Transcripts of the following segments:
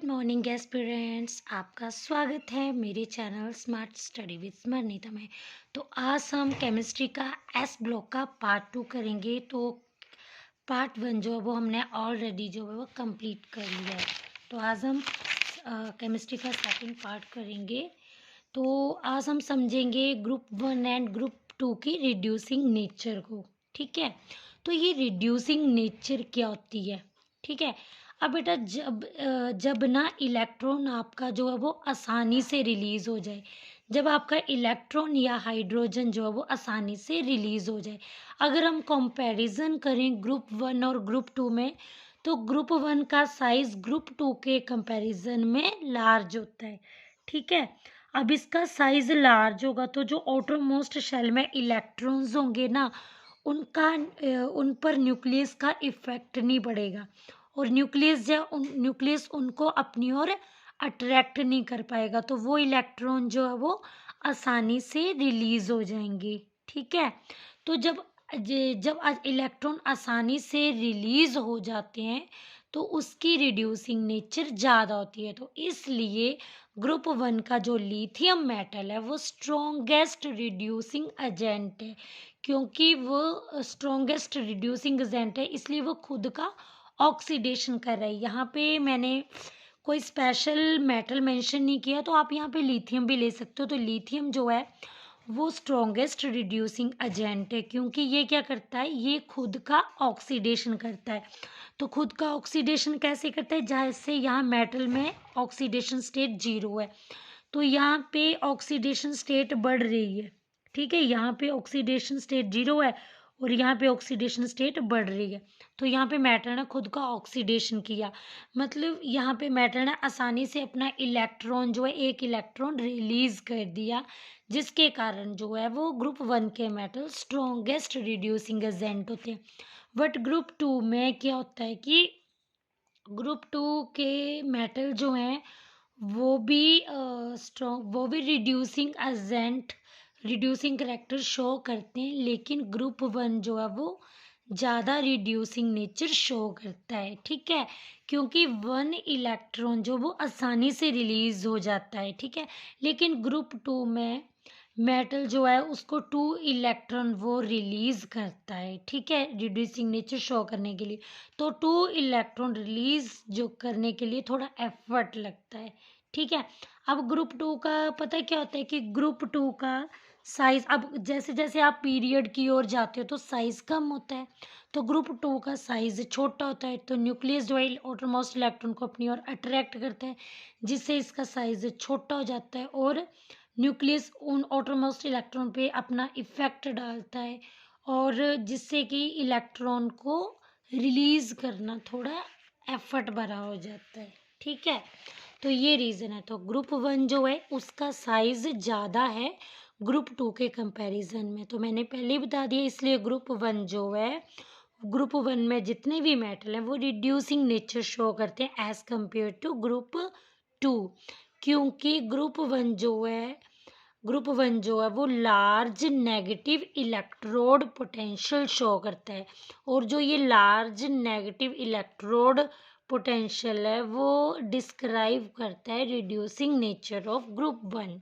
Good morning aspirants, आपका स्वागत है मेरे चैनल स्मार्ट स्टडी विद स्मरणिता में। तो आज हम केमिस्ट्री का एस ब्लॉक का पार्ट 2 करेंगे। तो पार्ट 1 जो है वो हमने ऑलरेडी जो है वो कंप्लीट कर लिया है। तो आज हम केमिस्ट्री का सेकंड पार्ट करेंगे। तो आज हम समझेंगे ग्रुप 1 एंड ग्रुप 2 की रिड्यूसिंग नेचर को। ठीक है, तो ये रिड्यूसिंग नेचर क्या होती है? ठीक है, अब बेटा जब ना इलेक्ट्रॉन आपका जो है वो आसानी से रिलीज हो जाए, जब आपका इलेक्ट्रॉन या हाइड्रोजन जो है वो आसानी से रिलीज हो जाए। अगर हम कंपैरिजन करें ग्रुप 1 और ग्रुप 2 में, तो ग्रुप 1 का साइज ग्रुप 2 के कंपैरिजन में लार्ज होता है। ठीक है, अब इसका साइज लार्ज होगा तो जो आउटरमोस्ट शेल में इलेक्ट्रॉन्स होंगे ना, उन पर न्यूक्लियस का इफेक्ट नहीं पड़ेगा, और न्यूक्लियस उनको अपनी ओर अट्रैक्ट नहीं कर पाएगा, तो वो इलेक्ट्रॉन जो है वो आसानी से रिलीज हो जाएंगे। ठीक है, तो जब इलेक्ट्रॉन आसानी से रिलीज हो जाते हैं तो उसकी रिड्यूसिंग नेचर ज़्यादा होती है। तो इसलिए ग्रुप 1 का जो लिथियम मेटल है वो स्ट्रॉन्गेस्ट रिड्यूसिंग एजेंट है। क्योंकि वो स्ट्रॉन्गेस्ट रिड्यूसिंग एजेंट है, इसलिए वो खुद का ऑक्सीडेशन कर रहा है। यहाँ पे मैंने कोई स्पेशल मेटल मेंशन नहीं किया, तो आप यहाँ पे लिथियम भी ले सकते हो। तो लिथियम जो है वो स्ट्रॉन्गेस्ट रिड्यूसिंग एजेंट है, क्योंकि ये क्या करता है, ये खुद का ऑक्सीडेशन करता है। तो खुद का ऑक्सीडेशन कैसे करता है? जैसे यहाँ मेटल में ऑक्सीडेशन स्टेट 0 है, तो यहाँ पे ऑक्सीडेशन स्टेट बढ़ रही है। ठीक है, यहाँ पे ऑक्सीडेशन स्टेट 0 है और यहाँ पे ऑक्सीडेशन स्टेट बढ़ रही है। तो यहाँ पे मैटर ने खुद का ऑक्सीडेशन किया, मतलब यहाँ पे मैटर ने आसानी से अपना इलेक्ट्रॉन जो है, एक इलेक्ट्रॉन रिलीज कर दिया, जिसके कारण जो है वो ग्रुप 1 के मेटल स्ट्रॉन्गेस्ट रिड्यूसिंग एजेंट होते हैं। बट ग्रुप 2 में क्या होता है कि ग्रुप 2 के मेटल जो हैं वो भी रिड्यूसिंग करेक्टर शो करते हैं, लेकिन ग्रुप 1 जो है वो ज़्यादा रिड्यूसिंग नेचर शो करता है। ठीक है, क्योंकि 1 इलेक्ट्रॉन जो वो आसानी से रिलीज हो जाता है। ठीक है, लेकिन ग्रुप 2 में मेटल जो है उसको 2 इलेक्ट्रॉन वो रिलीज करता है। ठीक है, रिड्यूसिंग नेचर शो करने के लिए। तो 2 इलेक्ट्रॉन रिलीज जो करने के लिए थोड़ा एफर्ट लगता है। ठीक है, अब ग्रुप 2 का पता क्या होता है कि ग्रुप 2 का साइज, अब जैसे जैसे आप पीरियड की ओर जाते हो तो साइज कम होता है, तो ग्रुप 2 का साइज छोटा होता है। तो न्यूक्लियस जो है आउटरमोस्ट इलेक्ट्रॉन को अपनी ओर अट्रैक्ट करता है, जिससे इसका साइज छोटा हो जाता है, और न्यूक्लियस उन आउटरमोस्ट इलेक्ट्रॉन पे अपना इफेक्ट डालता है, और जिससे कि इलेक्ट्रॉन को रिलीज करना थोड़ा एफर्ट भरा हो जाता है। ठीक है, तो ये रीज़न है। तो ग्रुप 1 जो है उसका साइज ज़्यादा है ग्रुप 2 के कंपैरिजन में, तो मैंने पहले ही बता दिया। इसलिए ग्रुप 1 जो है, ग्रुप 1 में जितने भी मेटल हैं वो रिड्यूसिंग नेचर शो करते हैं एज कम्पेयर टू ग्रुप 2, क्योंकि ग्रुप वन जो है वो large negative electrode potential show करता है, और जो ये लार्ज नेगेटिव इलेक्ट्रोड पोटेंशियल है वो डिस्क्राइब करता है रिड्यूसिंग नेचर ऑफ ग्रुप 1।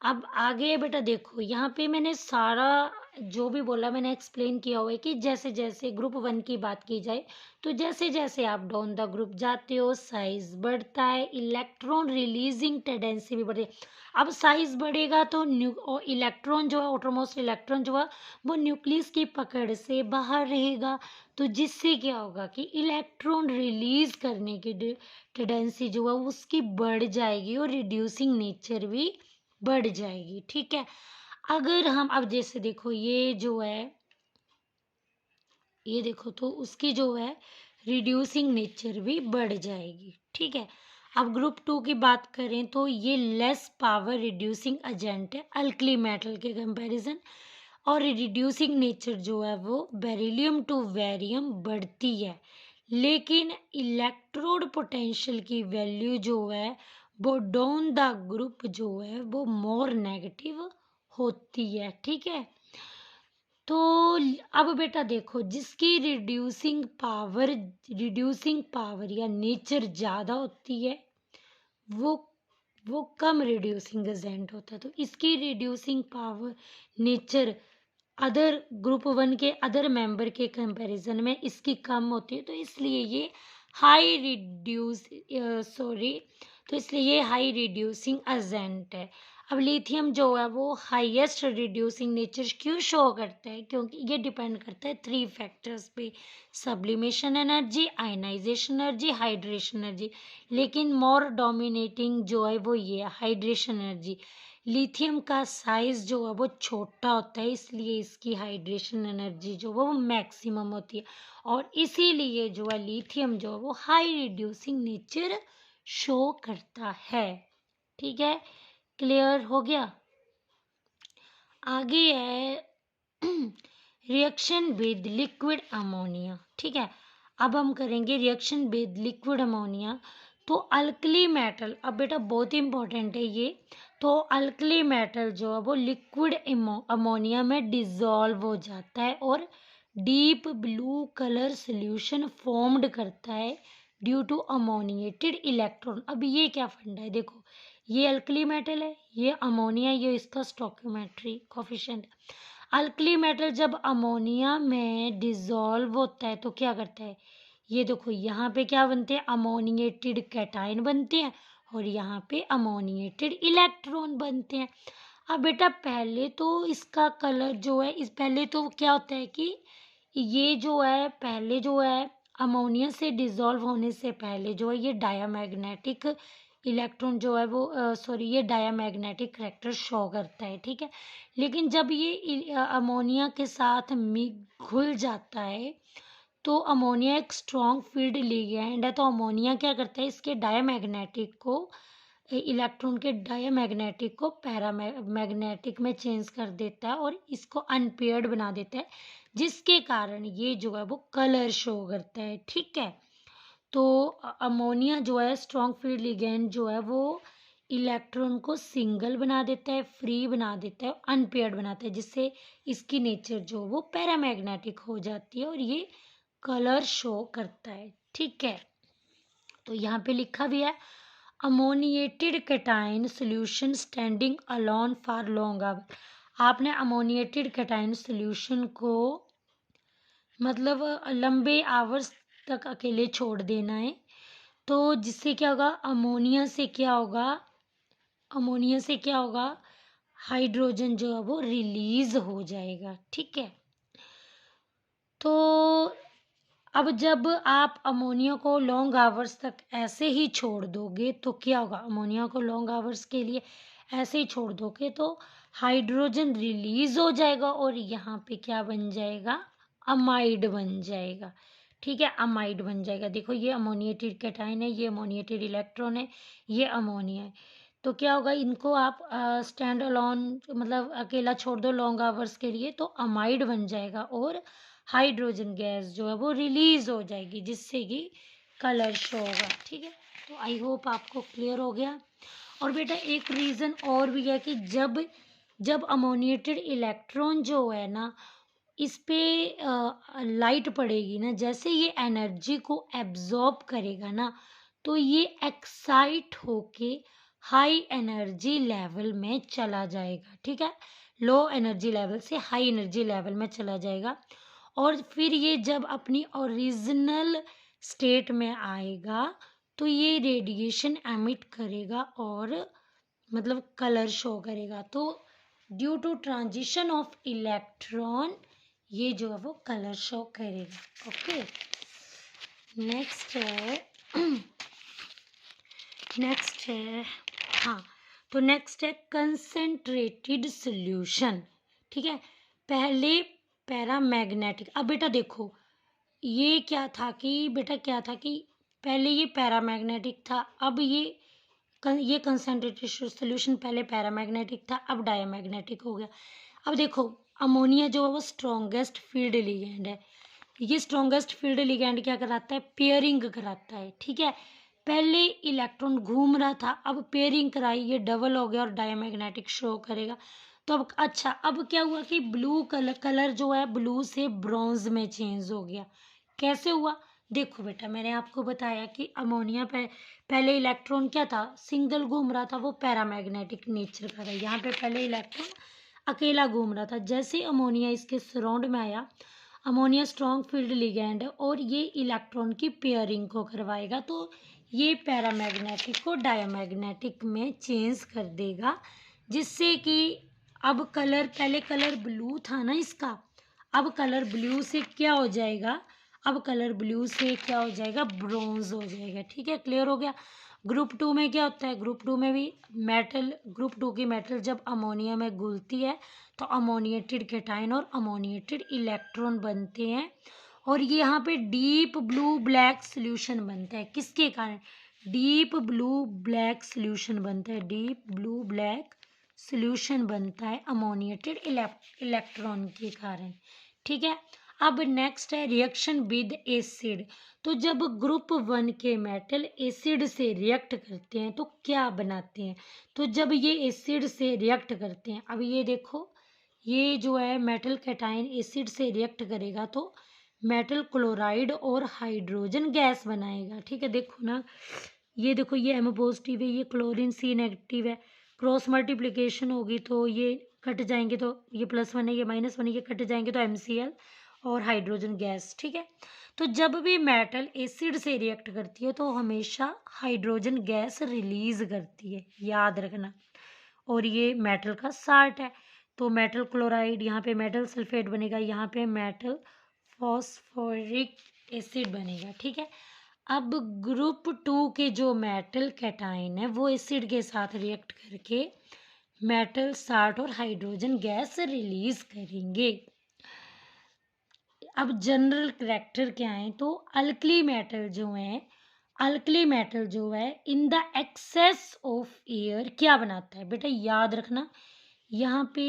अब आगे बेटा देखो, यहाँ पे मैंने सारा जो भी बोला मैंने एक्सप्लेन किया हुआ है कि जैसे जैसे ग्रुप 1 की बात की जाए, तो जैसे जैसे आप डाउन द ग्रुप जाते हो साइज बढ़ता है, इलेक्ट्रॉन रिलीजिंग टेंडेंसी भी बढ़ती है। अब साइज बढ़ेगा तो इलेक्ट्रॉन जो है, आउटरमोस्ट इलेक्ट्रॉन जो है वो न्यूक्लियस की पकड़ से बाहर रहेगा, तो जिससे क्या होगा कि इलेक्ट्रॉन रिलीज करने की टेंडेंसी जो है उसकी बढ़ जाएगी, और रिड्यूसिंग नेचर भी बढ़ जाएगी। ठीक है, अगर हम अब जैसे देखो ये जो है, ये देखो तो उसकी जो है रिड्यूसिंग नेचर भी बढ़ जाएगी। ठीक है, अब ग्रुप 2 की बात करें तो ये लेस पावर रिड्यूसिंग एजेंट है अल्कली मेटल के कंपैरिजन, और रिड्यूसिंग नेचर जो है वो बेरिलियम टू वेरियम बढ़ती है, लेकिन इलेक्ट्रोड पोटेंशियल की वैल्यू जो है वो डाउन द ग्रुप जो है वो मोर नेगेटिव होती है। ठीक है, तो अब बेटा देखो, जिसकी रिड्यूसिंग पावर या नेचर ज़्यादा होती है, वो वो कम रिड्यूसिंग एजेंट होता है। तो इसकी reducing power nature other group one के अदर मेंबर के कंपैरिजन में इसकी कम होती है, तो इसलिए ये हाई रिड्यूस सॉरी तो इसलिए ये हाई रिड्यूसिंग एजेंट है। अब लिथियम जो है वो हाईएस्ट रिड्यूसिंग नेचर क्यों शो करता है, क्योंकि ये डिपेंड करता है 3 फैक्टर्स पे, sublimation energy, ionisation energy, hydration energy. लेकिन मोर डोमिनेटिंग जो है वो ये हाइड्रेशन एनर्जी। लिथियम का साइज जो है वो छोटा होता है, इसलिए इसकी हाइड्रेशन एनर्जी जो है वो मैक्सिमम होती है, और इसीलिए जो है लिथियम जो है वो हाई रिड्यूसिंग नेचर शो करता है। ठीक है, क्लियर हो गया। आगे है रिएक्शन विद लिक्विड अमोनिया। ठीक है, अब हम करेंगे रिएक्शन विद लिक्विड अमोनिया। तो अल्कली मेटल, अब बेटा बहुत इंपॉर्टेंट है ये, तो अल्कली मेटल जो है वो लिक्विड अमोनिया में डिजॉल्व हो जाता है और deep blue colour solution formed करता है ड्यू टू अमोनिएटेड इलेक्ट्रॉन। अब ये क्या फंडा है, देखो ये अल्कली मेटल है, ये अमोनिया, ये इसका स्टोइकियोमेट्री कोफिशिएंट। अल्कली मेटल जब अमोनिया में डिजॉल्व होता है तो क्या करता है, ये देखो यहाँ पे क्या बनते हैं, अमोनिएटेड कैटायन बनते हैं और यहाँ पे अमोनिएटेड इलेक्ट्रॉन बनते हैं। अब बेटा पहले तो इसका कलर जो है, इस पहले तो क्या होता है कि ये जो है पहले जो है अमोनिया से डिजॉल्व होने से पहले जो है ये डायामैग्नेटिक इलेक्ट्रॉन जो है वो ये डायामैग्नेटिक करैक्टर शो करता है। ठीक है, लेकिन जब ये अमोनिया के साथ घुल जाता है तो अमोनिया एक स्ट्रॉन्ग फील्ड लिगैंड है, तो अमोनिया क्या करता है, इसके डायामैग्नेटिक को इलेक्ट्रॉन के डायामैग्नेटिक को पैरामैग्नेटिक में चेंज कर देता है और इसको अनपेयर्ड बना देता है, जिसके कारण ये जो है वो कलर शो करता है। ठीक है, तो अमोनिया जो है स्ट्रॉन्ग फील्ड लिगैंड जो है वो इलेक्ट्रॉन को सिंगल बना देता है, फ्री बना देता है, अनपेयर्ड बनाता है, जिससे इसकी नेचर जो वो पैरामैग्नेटिक हो जाती है और ये कलर शो करता है। ठीक है, तो यहाँ पे लिखा भी है ammoniated cation solution standing alone for long hour. आपने अमोनिएटेड कैटायन सॉल्यूशन को मतलब लंबे आवर्स तक अकेले छोड़ देना है, तो जिससे क्या होगा, अमोनिया से क्या होगा, हाइड्रोजन जो है वो रिलीज हो जाएगा। ठीक है, तो अब जब आप अमोनिया को लॉन्ग आवर्स तक ऐसे ही छोड़ दोगे तो क्या होगा, अमोनिया को लॉन्ग आवर्स के लिए ऐसे ही छोड़ दोगे तो हाइड्रोजन रिलीज हो जाएगा और यहाँ पे क्या बन जाएगा, अमाइड बन जाएगा। ठीक है, अमाइड बन जाएगा। देखो ये अमोनिएटेड कैटायन है, ये अमोनिएटेड इलेक्ट्रॉन है, ये अमोनिया है, तो क्या होगा, इनको आप स्टैंड अलोन मतलब अकेला छोड़ दो लॉन्ग आवर्स के लिए तो अमाइड बन जाएगा और हाइड्रोजन गैस जो है वो रिलीज हो जाएगी, जिससे कि कलर शो होगा। ठीक है, तो आई होप आपको क्लियर हो गया। और बेटा एक रीज़न और भी है कि जब अमोनिएटेड इलेक्ट्रॉन जो है ना, इस पे लाइट पड़ेगी ना, जैसे ये एनर्जी को एब्जॉर्ब करेगा ना, तो ये एक्साइट होके हाई एनर्जी लेवल में चला जाएगा। ठीक है, लो एनर्जी लेवल से हाई एनर्जी लेवल में चला जाएगा और फिर ये जब अपनी ओरिजिनल स्टेट में आएगा तो ये रेडिएशन एमिट करेगा और मतलब कलर शो करेगा। तो due to transition of electron ये जो है वो कलर शो करेगा। ओके, नेक्स्ट है हाँ, तो नेक्स्ट है कंसंट्रेटेड सॉल्यूशन। ठीक है, पहले पैरामैग्नेटिक। अब बेटा देखो ये क्या था कि पहले ये पैरामैग्नेटिक था, अब ये कंसंट्रेटेड सॉल्यूशन पहले पैरामैग्नेटिक था, अब डायामैग्नेटिक हो गया। अब देखो अमोनिया जो है वो स्ट्रॉन्गेस्ट फील्ड लिगैंड है, ये स्ट्रॉन्गेस्ट फील्ड लिगैंड क्या कराता है, पेयरिंग कराता है। ठीक है, पहले इलेक्ट्रॉन घूम रहा था, अब पेयरिंग कराई, ये डबल हो गया और डायमैग्नेटिक शो करेगा। तो अब अच्छा, अब क्या हुआ कि ब्लू कलर जो है ब्लू से ब्रॉन्ज में चेंज हो गया। कैसे हुआ, देखो बेटा, मैंने आपको बताया कि अमोनिया पहले इलेक्ट्रॉन क्या था, सिंगल घूम रहा था, वो पैरामैग्नेटिक नेचर का था। यहाँ पे पहले इलेक्ट्रॉन अकेला घूम रहा था। जैसे अमोनिया इसके सराउंड में आया, अमोनिया स्ट्रॉन्ग फील्ड लिगैंड है और ये इलेक्ट्रॉन की पेयरिंग को करवाएगा, तो ये पैरामैग्नेटिक को डायमैग्नेटिक में चेंज कर देगा, जिससे कि अब कलर, पहले कलर ब्लू था ना इसका, अब कलर ब्लू से क्या हो जाएगा, अब कलर ब्लू से क्या हो जाएगा, ब्रोंज हो जाएगा। ठीक है, क्लियर हो गया। ग्रुप टू में क्या होता है, ग्रुप टू में भी मेटल, ग्रुप टू की मेटल जब अमोनिया में घुलती है तो अमोनिएटेड कैटायन और अमोनिएटेड इलेक्ट्रॉन बनते हैं, और ये यहाँ पे डीप ब्लू ब्लैक सोल्यूशन बनता है। किसके कारण, डीप ब्लू ब्लैक सोल्यूशन बनता है, डीप ब्लू ब्लैक सोल्यूशन बनता है अमोनिएटेड इलेक्ट्रॉन के कारण। ठीक है, अब नेक्स्ट है रिएक्शन विद एसिड। तो जब ग्रुप वन के मेटल एसिड से रिएक्ट करते हैं तो क्या बनाते हैं, तो जब ये एसिड से रिएक्ट करते हैं, अब ये देखो, ये जो है मेटल कैटायन एसिड से रिएक्ट करेगा तो मेटल क्लोराइड और हाइड्रोजन गैस बनाएगा। ठीक है, देखो ना, ये देखो, ये एम पॉजिटिव है, ये क्लोरीन सी नेगेटिव है, क्रॉस मल्टीप्लिकेशन होगी तो ये कट जाएंगे, तो ये +1 है, ये -1 है, ये कट जाएंगे तो MCl और हाइड्रोजन गैस। ठीक है, तो जब भी मेटल एसिड से रिएक्ट करती है तो हमेशा हाइड्रोजन गैस रिलीज करती है, याद रखना। और ये मेटल का साल्ट है, तो मेटल क्लोराइड, यहाँ पे मेटल सल्फेट बनेगा, यहाँ पे मेटल फॉस्फोरिक एसिड बनेगा। ठीक है, अब ग्रुप टू के जो मेटल कैटायन है वो एसिड के साथ रिएक्ट करके मेटल साल्ट और हाइड्रोजन गैस रिलीज करेंगे। अब जनरल करैक्टर क्या है, तो अल्कली मेटल जो है, अल्कली मेटल जो है in the excess of air क्या बनाता है, बेटा याद रखना। यहाँ पे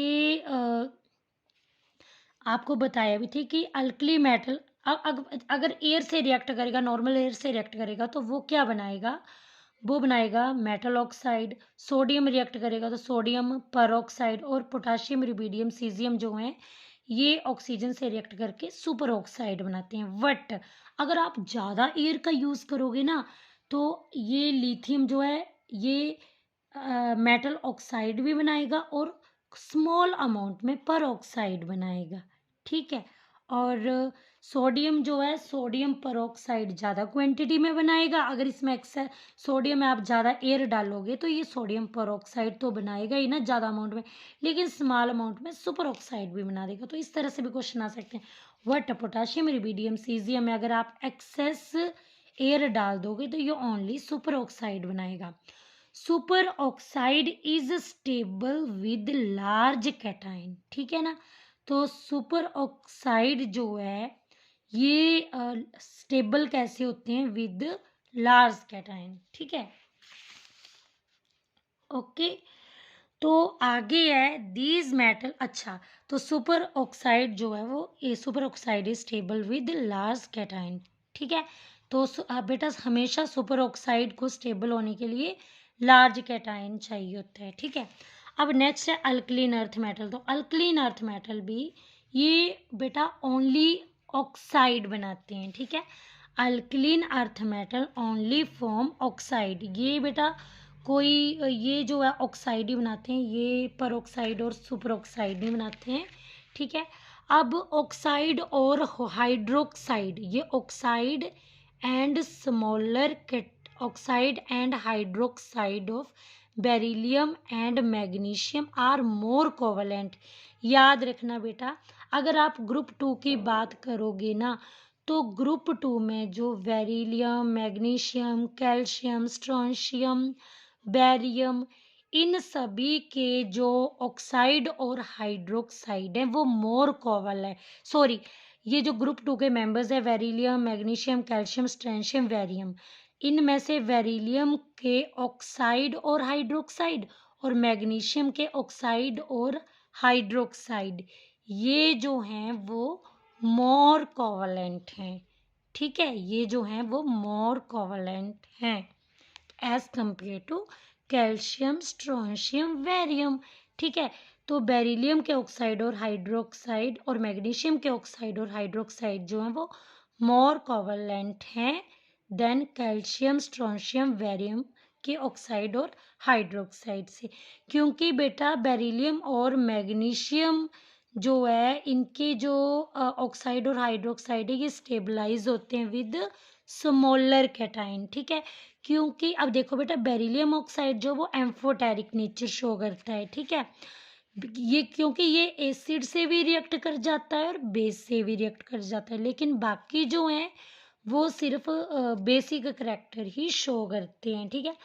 आपको बताया भी थी कि अल्कली मेटल अगर एयर से रिएक्ट करेगा, नॉर्मल एयर से रिएक्ट करेगा तो वो क्या बनाएगा, वो बनाएगा मेटल ऑक्साइड। सोडियम रिएक्ट करेगा तो सोडियम परऑक्साइड, और पोटाशियम, रुबिडियम, सीजियम जो हैं ये ऑक्सीजन से रिएक्ट करके सुपर ऑक्साइड बनाते हैं। बट अगर आप ज़्यादा एयर का यूज़ करोगे ना तो ये लिथियम जो है ये मेटल ऑक्साइड भी बनाएगा और स्मॉल अमाउंट में पर ऑक्साइड बनाएगा। ठीक है, और सोडियम जो है, सोडियम परऑक्साइड ज़्यादा क्वांटिटी में बनाएगा। अगर इसमें एक्सेस सोडियम में आप ज़्यादा एयर डालोगे तो ये सोडियम परऑक्साइड तो बनाएगा ही ना ज़्यादा अमाउंट में, लेकिन स्मॉल अमाउंट में सुपर ऑक्साइड भी बना देगा। तो इस तरह से भी क्वेश्चन आ सकते हैं। वट पोटाशियम, रुबिडियम, सीजियम में अगर आप एक्सेस एयर डाल दोगे तो ये ओनली सुपर ऑक्साइड बनाएगा। Super oxide is stable with large cation. ठीक है ना, तो सुपर ऑक्साइड जो है ये स्टेबल कैसे होते हैं, विद लार्ज कैटाइन। ठीक है, ओके। तो आगे है दीज मेटल, अच्छा, तो सुपर ऑक्साइड जो है वो, ये super oxide is stable with large cation. ठीक है, तो बेटा हमेशा सुपर ऑक्साइड को स्टेबल होने के लिए लार्ज कैटाइन चाहिए होता है। ठीक है, अब नेक्स्ट है अल्कलीन अर्थ मेटल। तो अल्कलीन अर्थ मेटल भी ये बेटा ओनली ऑक्साइड बनाते हैं। ठीक है, alkaline earth metal only form oxide, ये बेटा कोई ये जो है ऑक्साइड ही बनाते हैं, ये पर ऑक्साइड और सुपर ऑक्साइड नहीं बनाते हैं। ठीक है, अब ऑक्साइड और हाइड्रोक्साइड, ये oxide and smaller oxide and hydroxide of beryllium and magnesium are more covalent. याद रखना बेटा, अगर आप ग्रुप टू की बात करोगे ना तो ग्रुप टू में जो beryllium, magnesium, calcium, strontium, barium, इन सभी के जो ऑक्साइड और हाइड्रोक्साइड हैं वो मोर कोवल है, सॉरी, ये जो ग्रुप टू के मेंबर्स है बेरिलियम, मैग्नीशियम, कैल्शियम, स्ट्रेंशियम, बैरियम, इनमें से बेरिलियम के ऑक्साइड और हाइड्रोक्साइड और मैग्नीशियम के ऑक्साइड और हाइड्रोक्साइड, ये जो हैं वो मोर कोवलेंट हैं। ठीक है, ये जो हैं वो मोर कोवलेंट हैं as compare to calcium, strontium, barium. ठीक है, तो बेरिलियम के ऑक्साइड और हाइड्रोक्साइड और मैग्नीशियम के ऑक्साइड और हाइड्रोक्साइड जो है वो मोर कोवलेंट हैं देन कैल्शियम, स्ट्रोंशियम, बेरियम के ऑक्साइड और हाइड्रोक्साइड से, क्योंकि बेटा बेरिलियम और मैग्नीशियम जो है इनके जो ऑक्साइड और हाइड्रोक्साइड है ये स्टेबलाइज होते हैं विद स्मॉलर कैटाइन, ठीक है। क्योंकि अब देखो बेटा बेरिलियम ऑक्साइड जो वो एम्फोटेरिक नेचर शो करता है, ठीक है। ये क्योंकि ये एसिड से भी रिएक्ट कर जाता है और बेस से भी रिएक्ट कर जाता है, लेकिन बाकी जो हैं वो सिर्फ बेसिक करैक्टर ही शो करते हैं, ठीक है।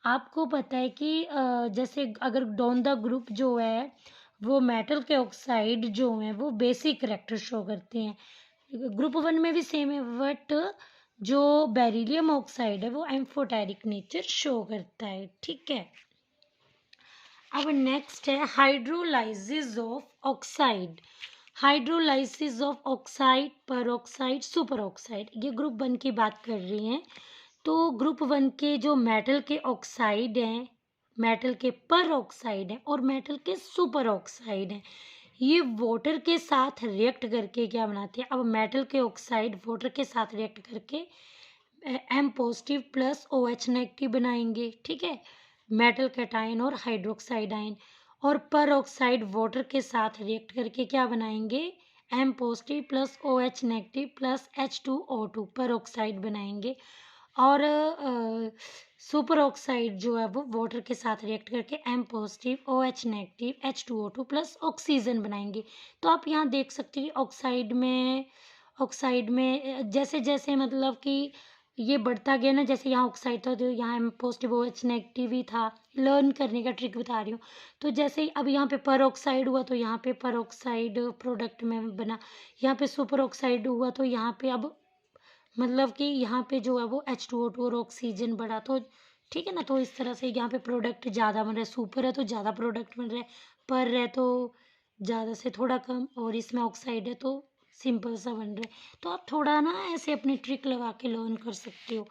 आपको पता है कि जैसे अगर डॉन द ग्रुप जो है वो मेटल के ऑक्साइड जो हैं वो बेसिक करैक्टर शो करते हैं, ग्रुप वन में भी सेम है, बट जो बेरिलियम ऑक्साइड है वो एम्फोटेरिक नेचर शो करता है, ठीक है। अब नेक्स्ट है hydrolysis of oxide. Hydrolysis of oxide, peroxide, super oxide, ये ग्रुप वन की बात कर रही हैं। तो ग्रुप वन के जो मेटल के ऑक्साइड हैं, मेटल के पर ऑक्साइड हैं और मेटल के सुपर ऑक्साइड हैं, ये वाटर के साथ रिएक्ट करके क्या बनाते हैं। अब मेटल के ऑक्साइड वाटर के साथ रिएक्ट करके M positive plus O H negative बनाएंगे, ठीक है, मेटल कैटाइन और हाइड्रोक्साइड आयन। और पर ऑक्साइड वाटर के साथ रिएक्ट करके क्या बनाएंगे, M positive plus O H negative plus H2O2 पर ऑक्साइड बनाएंगे। और सुपर ऑक्साइड जो है वो वाटर के साथ रिएक्ट करके M positive O H negative H2O2 plus oxygen बनाएंगे। तो आप यहाँ देख सकते हो कि ऑक्साइड में जैसे जैसे मतलब कि ये बढ़ता गया ना, जैसे यहाँ ऑक्साइड था तो यहाँ M positive O H negative ही था, लर्न करने का ट्रिक बता रही हूँ। तो जैसे ही अब यहाँ पे पर ऑक्साइड हुआ तो यहाँ पे पर ऑक्साइड प्रोडक्ट में बना, यहाँ पे सुपर ऑक्साइड हुआ तो यहाँ पे अब मतलब कि यहाँ पे जो है वो H2O2 और ऑक्सीजन बढ़ा, तो ठीक है ना। तो इस तरह से यहाँ पे प्रोडक्ट ज़्यादा बन रहा है, सुपर है तो ज़्यादा प्रोडक्ट बन रहा है, पर है तो ज़्यादा से थोड़ा कम, और इसमें ऑक्साइड है तो सिंपल सा बन रहा है। तो आप थोड़ा ना ऐसे अपनी ट्रिक लगा के लर्न कर सकते हो,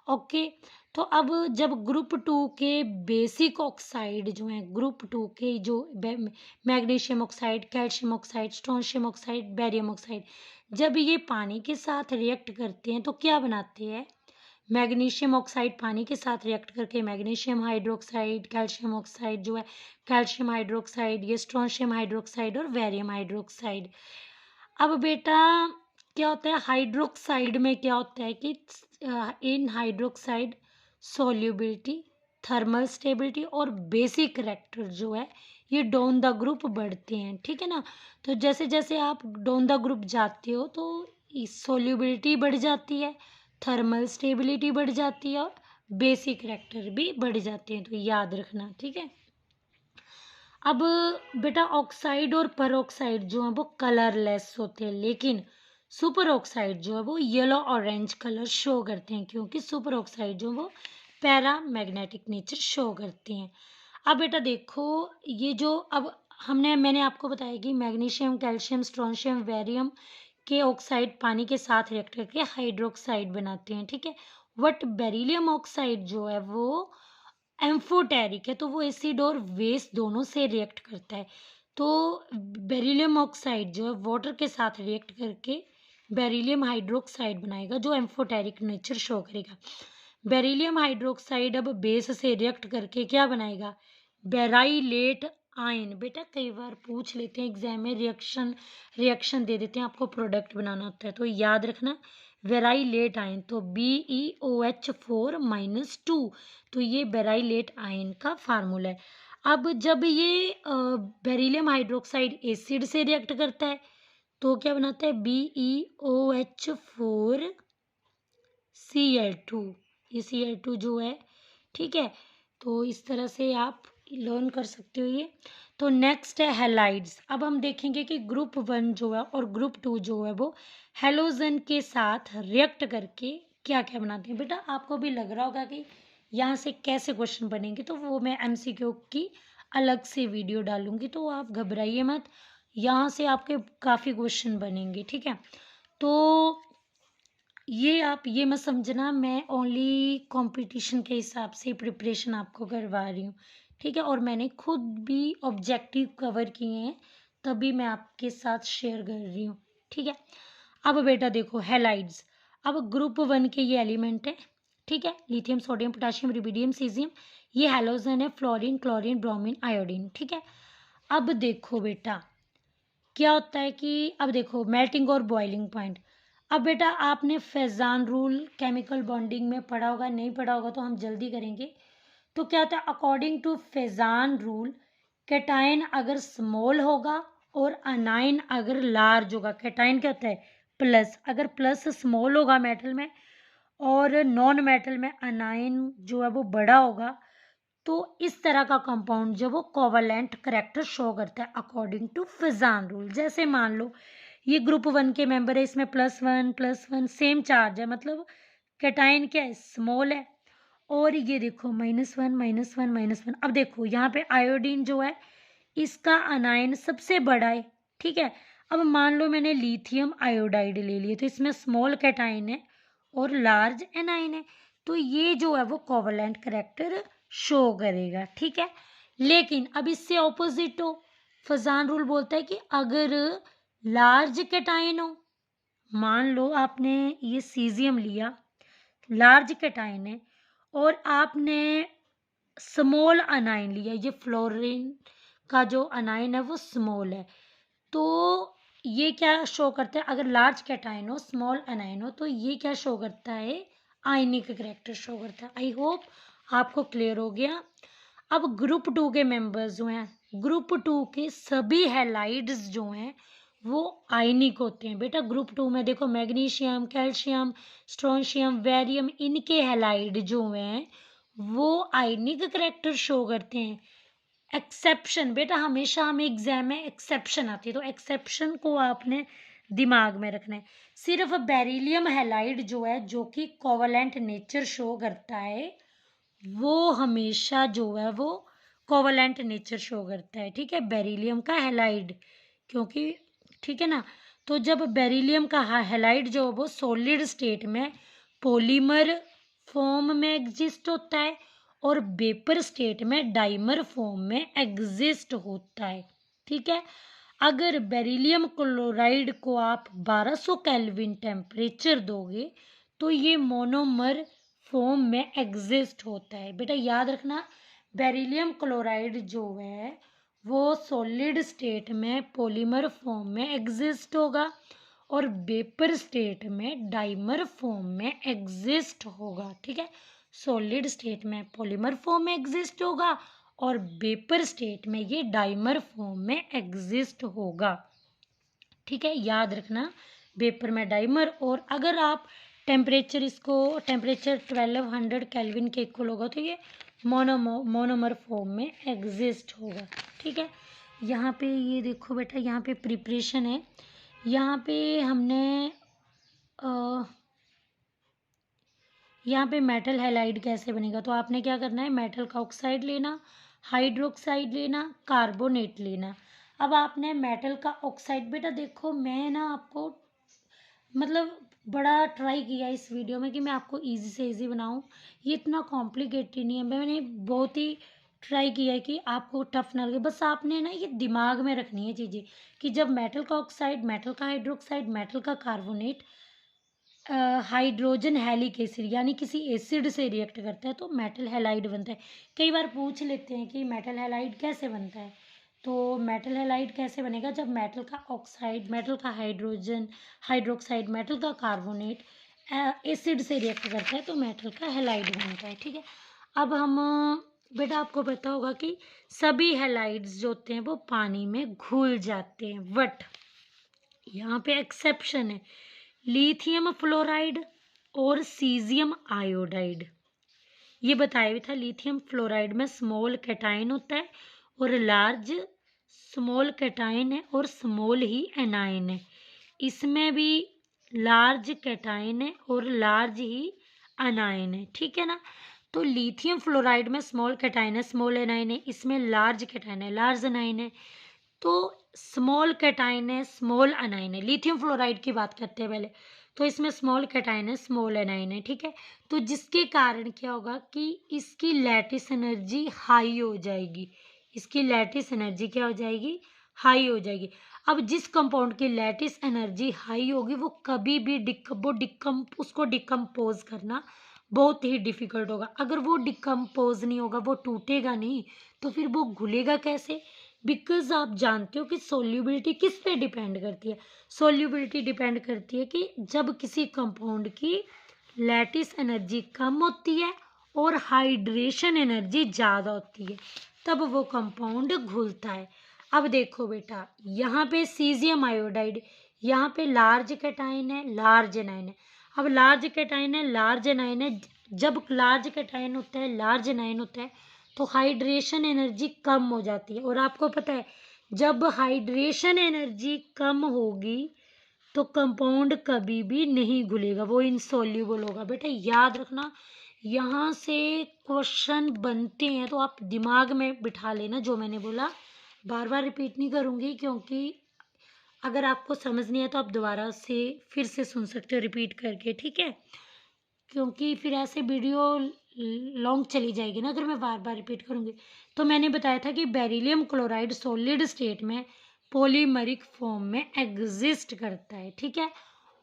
ओके। तो अब जब ग्रुप टू के बेसिक ऑक्साइड जो हैं, ग्रुप टू के जो magnesium oxide, calcium oxide, strontium oxide, barium oxide, जब ये पानी के साथ रिएक्ट करते हैं तो क्या बनाते हैं, मैग्नीशियम ऑक्साइड पानी के साथ रिएक्ट करके मैग्नीशियम हाइड्रोक्साइड, कैल्शियम ऑक्साइड जो है कैल्शियम हाइड्रोक्साइड, ये स्ट्रोंशियम हाइड्रोक्साइड और बेरियम हाइड्रोक्साइड। अब बेटा क्या होता है हाइड्रोक्साइड में, क्या होता है कि इन हाइड्रोक्साइड सॉल्युबिलिटी, थर्मल स्टेबिलिटी और बेसिक करैक्टर जो है ये डाउन द ग्रुप बढ़ते हैं, ठीक है ना। तो जैसे जैसे आप डाउन द ग्रुप जाते हो तो सॉल्युबिलिटी बढ़ जाती है, थर्मल स्टेबिलिटी बढ़ जाती है और बेसिक करैक्टर भी बढ़ जाते हैं, तो याद रखना, ठीक है। अब बेटा ऑक्साइड और परऑक्साइड जो है वो कलरलेस होते हैं, लेकिन सुपर ऑक्साइड जो है वो येलो ऑरेंज कलर शो करते हैं, क्योंकि सुपर ऑक्साइड जो वो पैरामैग्नेटिक नेचर शो करते हैं। अब बेटा देखो ये जो अब मैंने आपको बताया कि मैग्नीशियम, कैल्शियम, स्ट्रोंशियम, बेरियम के ऑक्साइड पानी के साथ रिएक्ट करके हाइड्रोक्साइड बनाते हैं, ठीक है। बट बेरिलियम ऑक्साइड जो है वो एम्फोटेरिक है, तो वो एसिड और बेस दोनों से रिएक्ट करता है। तो बेरिलियम ऑक्साइड जो है वाटर के साथ रिएक्ट करके बेरिलियम हाइड्रोक्साइड बनाएगा जो एम्फोटेरिक नेचर शो करेगा। बेरिलियम हाइड्रोक्साइड अब बेस से रिएक्ट करके क्या बनाएगा, बेराइलेट आयन। बेटा कई बार पूछ लेते हैं एग्जाम में, रिएक्शन दे देते हैं, आपको प्रोडक्ट बनाना होता है, तो याद रखना वेराइलेट आयन, तो BeOH4-2, तो ये बेराइलेट आयन का फार्मूला है। अब जब ये बेरिलियम हाइड्रोक्साइड एसिड से रिएक्ट करता है तो क्या बनाता है, BeOH4Cl2, ये Cl2 जो है, ठीक है। तो इस तरह से आप लर्न कर सकते हो ये। तो नेक्स्ट है हैलाइड्स। अब हम देखेंगे कि ग्रुप वन जो है और ग्रुप टू जो है वो हेलोजन के साथ रिएक्ट करके क्या क्या बनाते हैं। बेटा आपको भी लग रहा होगा कि यहाँ से कैसे क्वेश्चन बनेंगे, तो वो मैं MCQ की अलग से वीडियो डालूंगी, तो आप घबराइए मत, यहाँ से आपके काफ़ी क्वेश्चन बनेंगे, ठीक है। तो ये आप ये मत समझना मैं ओनली कंपटीशन के हिसाब से प्रिपरेशन आपको करवा रही हूँ, ठीक है। और मैंने खुद भी ऑब्जेक्टिव कवर किए हैं, तभी मैं आपके साथ शेयर कर रही हूँ, ठीक है। अब बेटा देखो हैलाइड्स, अब ग्रुप 1 के ये एलिमेंट है, ठीक है, lithium, sodium, potassium, rubidium, caesium, ये हैलोजन है, फ्लोरीन, क्लोरीन, ब्रोमीन, आयोडीन, ठीक है। अब देखो बेटा क्या होता है कि अब देखो मेल्टिंग और बॉइलिंग पॉइंट। अब बेटा आपने फेजान रूल केमिकल बॉन्डिंग में पढ़ा होगा, नहीं पढ़ा होगा तो हम जल्दी करेंगे। तो क्या होता है, according to Fajans rule cation अगर स्मॉल होगा और अनाइन अगर लार्ज होगा, कैटायन क्या होता है प्लस, अगर प्लस स्मॉल होगा मेटल में और नॉन मेटल में अनाइन जो है वो बड़ा होगा, तो इस तरह का कंपाउंड जो वो कोवलेंट करेक्टर शो करता है अकॉर्डिंग टू फिजान रूल। जैसे मान लो ये ग्रुप 1 के मेंबर है, इसमें +1 सेम चार्ज है, मतलब कैटायन क्या है स्मॉल है, और ये देखो -1 अब देखो यहाँ पे आयोडीन जो है इसका अनायन सबसे बड़ा है, ठीक है। अब मान लो मैंने लिथियम आयोडाइड ले लिया, तो इसमें स्मॉल कैटायन है और लार्ज एनायन है, तो ये जो है वो कोवलेंट करेक्टर शो करेगा, ठीक है। लेकिन अब इससे ऑपोजिट हो, फजान रूल बोलता है कि अगर लार्ज कैटायन हो, मान लो आपने ये सीजियम लिया, लार्ज कैटायन है, और आपने स्मॉल अनाइन लिया, ये फ्लोरीन का जो अनाइन है वो स्मॉल है, तो ये क्या शो करता है, अगर लार्ज कैटायन हो स्मॉल अनाइन हो, तो ये क्या शो करता है आयनिक करेक्टर शो करता है। आई होप आपको क्लियर हो गया। अब ग्रुप 2 के मेंबर्स जो हैं, ग्रुप 2 के सभी हैलाइड्स जो हैं वो आयनिक होते हैं बेटा। ग्रुप 2 में देखो मैग्नीशियम, कैल्शियम, स्ट्रोंशियम, वेरियम, इनके हैलाइड जो हैं वो आयनिक करेक्टर शो करते हैं। एक्सेप्शन बेटा, हमेशा हमें एग्जाम में एक्सेप्शन आती है, तो एक्सेप्शन को आपने दिमाग में रखना है। सिर्फ बेरिलियम हैलाइड जो है जो कि कोवलेंट नेचर शो करता है, वो हमेशा जो है वो कोवलेंट नेचर शो करता है, ठीक है, बेरिलियम का हैलाइड, क्योंकि ठीक है ना। तो जब बेरिलियम का हैलाइड जो वो सॉलिड स्टेट में पॉलीमर फॉर्म में एग्जिस्ट होता है और वेपर स्टेट में डाइमर फॉर्म में एग्जिस्ट होता है, ठीक है। अगर बेरिलियम क्लोराइड को आप 1200 केल्विन टेम्परेचर दोगे तो ये मोनोमर फॉर्म में एग्जिस्ट होता है बेटा, याद रखना। बेरिलियम क्लोराइड जो है वो सॉलिड स्टेट में पॉलीमर फॉर्म में एग्जिस्ट होगा और वेपर स्टेट में डाइमर फॉर्म में एग्जिस्ट होगा, ठीक है। सॉलिड स्टेट में पॉलीमर फॉर्म में एग्जिस्ट होगा और वेपर स्टेट में ये डाइमर फॉर्म में एग्जिस्ट होगा, ठीक है, याद रखना। वेपर में डाइमर, और अगर आप टेम्परेचर इसको टेम्परेचर 1200 केल्विन के इक्वल होगा तो ये मोनोमर फॉर्म में एग्जिस्ट होगा, ठीक है। यहाँ पे ये देखो बेटा, यहाँ पे प्रिपरेशन है, यहाँ पे हमने यहाँ पे मेटल हैलाइड कैसे बनेगा, तो आपने क्या करना है, मेटल का ऑक्साइड लेना, हाइड्रोक्साइड लेना, कार्बोनेट लेना। अब आपने मेटल का ऑक्साइड, बेटा देखो मैं ना आपको मतलब बड़ा ट्राई किया इस वीडियो में कि मैं आपको इजी से इजी बनाऊं, ये इतना कॉम्प्लिकेटेड नहीं है, मैंने बहुत ही ट्राई किया है कि आपको टफ ना लगे। बस आपने ना ये दिमाग में रखनी है चीज़ें कि जब मेटल का ऑक्साइड, मेटल का हाइड्रोक्साइड, मेटल का कार्बोनेट हाइड्रोजन हेलिक एसिड यानी किसी एसिड से रिएक्ट करता है तो मेटल हैलाइड बनता है। कई बार पूछ लेते हैं कि मेटल हैलाइड कैसे बनता है, तो मेटल हैलाइड कैसे बनेगा, जब मेटल का ऑक्साइड, मेटल का हाइड्रोजन हाइड्रोक्साइड, मेटल का कार्बोनेट एसिड से रिएक्ट करता है तो मेटल का हैलाइड बनता है, ठीक है। अब हम बेटा आपको पता होगा कि सभी हैलाइड्स जो होते हैं वो पानी में घुल जाते हैं, बट यहाँ पे एक्सेप्शन है, लिथियम फ्लोराइड और सीजियम आयोडाइड। ये बताया भी था, लिथियम फ्लोराइड में स्मॉल कैटायन होता है और लार्ज स्मॉल कैटायन है और स्मॉल ही एनायन है, इसमें भी लार्ज कैटायन है और लार्ज ही अनायन है, ठीक है ना। तो लिथियम फ्लोराइड में स्मॉल कैटायन है, स्मॉल एनायन है, इसमें लार्ज कैटायन है, लार्ज अनायन है, तो स्मॉल कैटायन है, स्मॉल अनायन है। लिथियम फ्लोराइड की बात करते हैं पहले, तो इसमें स्मॉल कैटायन है, स्मॉल एनायन है, ठीक है। तो जिसके कारण क्या होगा कि इसकी लैटिस एनर्जी हाई हो जाएगी, इसकी लैटिस एनर्जी क्या हो जाएगी, हाई हो जाएगी। अब जिस कंपाउंड की लैटिस एनर्जी हाई होगी वो कभी भी उसको डिकम्पोज करना बहुत ही डिफिकल्ट होगा। अगर वो डिकम्पोज नहीं होगा, वो टूटेगा नहीं, तो फिर वो घुलेगा कैसे? बिकॉज आप जानते हो कि सोल्यूबिलिटी किस पे डिपेंड करती है। सोल्यूबिलिटी डिपेंड करती है कि जब किसी कंपाउंड की लैटिस एनर्जी कम होती है और हाइड्रेशन एनर्जी ज़्यादा होती है, तब वो कंपाउंड घुलता है। अब देखो बेटा, यहाँ पे सीजियम आयोडाइड, यहाँ पे लार्ज कैटाइन है, लार्ज एनाइन है। अब लार्ज कैटाइन है, लार्ज एनाइन है। जब लार्ज कैटाइन होता है, लार्ज एनाइन होता है, तो हाइड्रेशन एनर्जी कम हो जाती है। और आपको पता है, जब हाइड्रेशन एनर्जी कम होगी तो कंपाउंड कभी भी नहीं घुलेगा, वो इनसॉल्यूबल होगा। बेटा याद रखना, यहाँ से क्वेश्चन बनते हैं तो आप दिमाग में बिठा लेना जो मैंने बोला। बार बार रिपीट नहीं करूँगी, क्योंकि अगर आपको समझ नहीं है तो आप दोबारा से फिर से सुन सकते हो रिपीट करके, ठीक है? क्योंकि फिर ऐसे वीडियो लॉन्ग चली जाएगी ना अगर मैं बार बार रिपीट करूँगी। तो मैंने बताया था कि बेरिलियम क्लोराइड सॉलिड स्टेट में पॉलीमरिक फॉर्म में एग्जिस्ट करता है, ठीक है?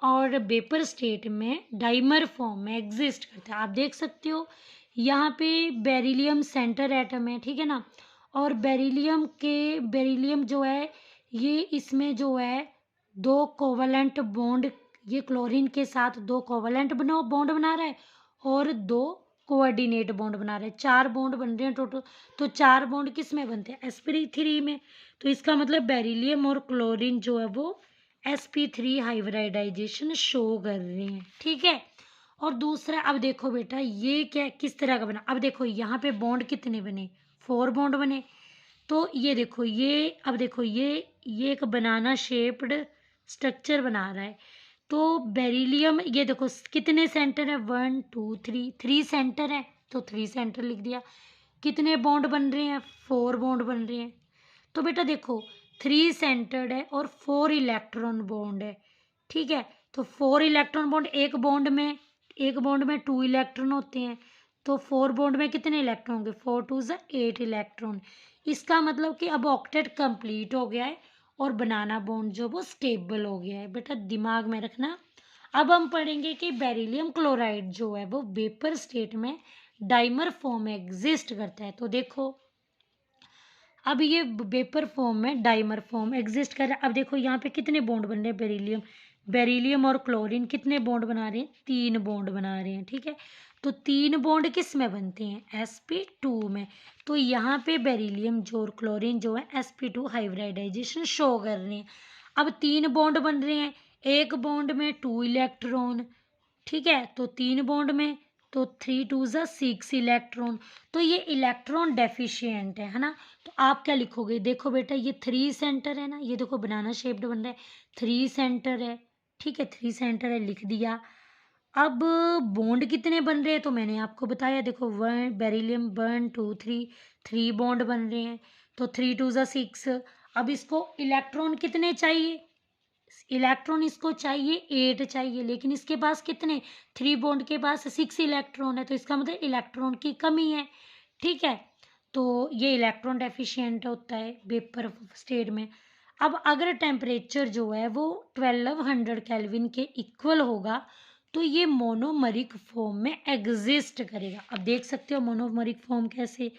और वेपर स्टेट में डाइमर फॉर्म में एग्जिस्ट करता है। आप देख सकते हो यहाँ पे बेरिलियम सेंटर एटम है, ठीक है ना? और बेरिलियम जो है, ये इसमें जो है दो कोवलेंट बॉन्ड, ये क्लोरीन के साथ दो कोवलेंट बॉन्ड बना रहा है और दो कोऑर्डिनेट बॉन्ड बना रहे हैं। 4 बॉन्ड बन रहे हैं टोटल। तो 4 बॉन्ड किस में बनते हैं? sp3 में। तो इसका मतलब बेरिलियम और क्लोरीन जो है वो sp3 हाइब्रिडाइजेशन शो कर रहे हैं, ठीक है? और दूसरा, अब देखो बेटा ये क्या किस तरह का बना। अब देखो यहाँ पे बॉन्ड कितने बने? 4 बॉन्ड बने। तो ये देखो, अब देखो ये एक बनाना शेप्ड स्ट्रक्चर बना रहा है। तो बेरिलियम, ये देखो कितने सेंटर है? 1 2 3, 3 सेंटर है, तो 3 सेंटर लिख दिया। कितने बॉन्ड बन रहे हैं? 4 बॉन्ड बन रहे हैं। तो बेटा देखो 3 सेंटर्ड है और 4 इलेक्ट्रॉन बॉन्ड है, ठीक है? तो 4 इलेक्ट्रॉन बॉन्ड, एक बॉन्ड में 2 इलेक्ट्रॉन होते हैं। तो 4 बॉन्ड में कितने इलेक्ट्रॉन होंगे? 4 2 8 इलेक्ट्रॉन। इसका मतलब कि अब ऑक्टेट कंप्लीट हो गया है और बनाना बॉन्ड जो वो स्टेबल हो गया है। बेटा दिमाग में रखना। अब हम पढ़ेंगे कि बेरिलियम क्लोराइड जो है वो वेपर स्टेट में डाइमर फॉर्म में एग्जिस्ट करता है। तो देखो अब ये वेपर फॉर्म में डाइमर फॉर्म एग्जिस्ट कर रहा है। अब देखो यहाँ पे कितने बॉन्ड बन रहे हैं? बेरिलियम और क्लोरीन कितने बॉन्ड बना रहे हैं? 3 बॉन्ड बना रहे हैं, ठीक है? तो 3 बॉन्ड किस में बनते हैं? sp2 में। तो यहाँ पे बेरिलियम जो और क्लोरीन जो है sp2 हाइब्रिडाइजेशन शो कर रहे हैं। अब 3 बॉन्ड बन रहे हैं, एक बॉन्ड में 2 इलेक्ट्रॉन, ठीक है? तो 3 बॉन्ड में, तो 3 2 6 इलेक्ट्रॉन। तो ये इलेक्ट्रॉन डेफिशिएंट है ना? तो आप क्या लिखोगे? देखो बेटा ये 3 सेंटर है ना, ये देखो बनाना शेप्ड बन रहा है, 3 सेंटर है, ठीक है? 3 सेंटर है, लिख दिया। अब बॉन्ड कितने बन रहे हैं? तो मैंने आपको बताया, देखो बेरिलियम 1 2 3, 3 बॉन्ड बन रहे हैं। तो 3 2 6। अब इसको इलेक्ट्रॉन कितने चाहिए? इलेक्ट्रॉन इसको चाहिए 8 चाहिए, लेकिन इसके पास कितने? 3 बॉन्ड के पास 6 इलेक्ट्रॉन है, तो इसका मतलब इलेक्ट्रॉन की कमी है, ठीक है? तो ये इलेक्ट्रॉन डेफिशिएंट होता है वेपर स्टेट में। अब अगर टेम्परेचर जो है वो 1200 केल्विन के इक्वल होगा तो ये मोनोमरिक फॉर्म में एग्जिस्ट करेगा। अब देख सकते हो मोनोमरिक फॉर्म कैसे।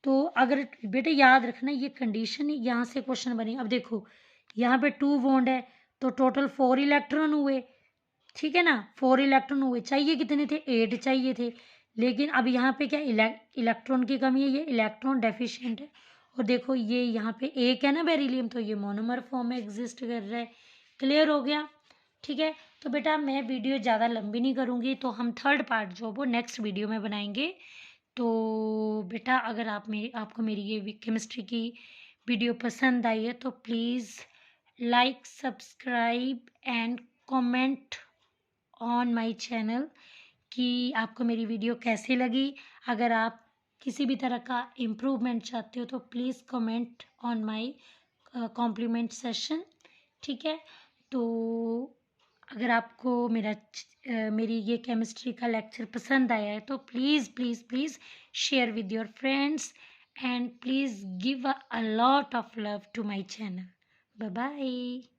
तो अगर बेटे याद रखना ये कंडीशन, यहाँ से क्वेश्चन बनेगा। अब देखो यहाँ पे 2 बॉन्ड है तो टोटल 4 इलेक्ट्रॉन हुए, ठीक है ना? 4 इलेक्ट्रॉन हुए, चाहिए कितने थे? 8 चाहिए थे। लेकिन अब यहाँ पे क्या इलेक्ट्रॉन की कमी है, ये इलेक्ट्रॉन डेफिशिएंट है। और देखो ये यहाँ पे एक है ना बेरिलियम, तो ये मोनोमर फॉर्म में एग्जिस्ट कर रहा है। क्लियर हो गया? ठीक है। तो बेटा मैं वीडियो ज़्यादा लंबी नहीं करूँगी, तो हम थर्ड पार्ट जो वो नेक्स्ट वीडियो में बनाएंगे। तो बेटा अगर आपको मेरी ये केमिस्ट्री की वीडियो पसंद आई है तो please like, subscribe and comment on my channel कि आपको मेरी वीडियो कैसी लगी। अगर आप किसी भी तरह का इम्प्रूवमेंट चाहते हो तो please comment on my compliment session, ठीक है? तो अगर आपको मेरी ये केमिस्ट्री का लेक्चर पसंद आया है तो please please please share with your friends and please give a lot of love to my channel. Bye bye.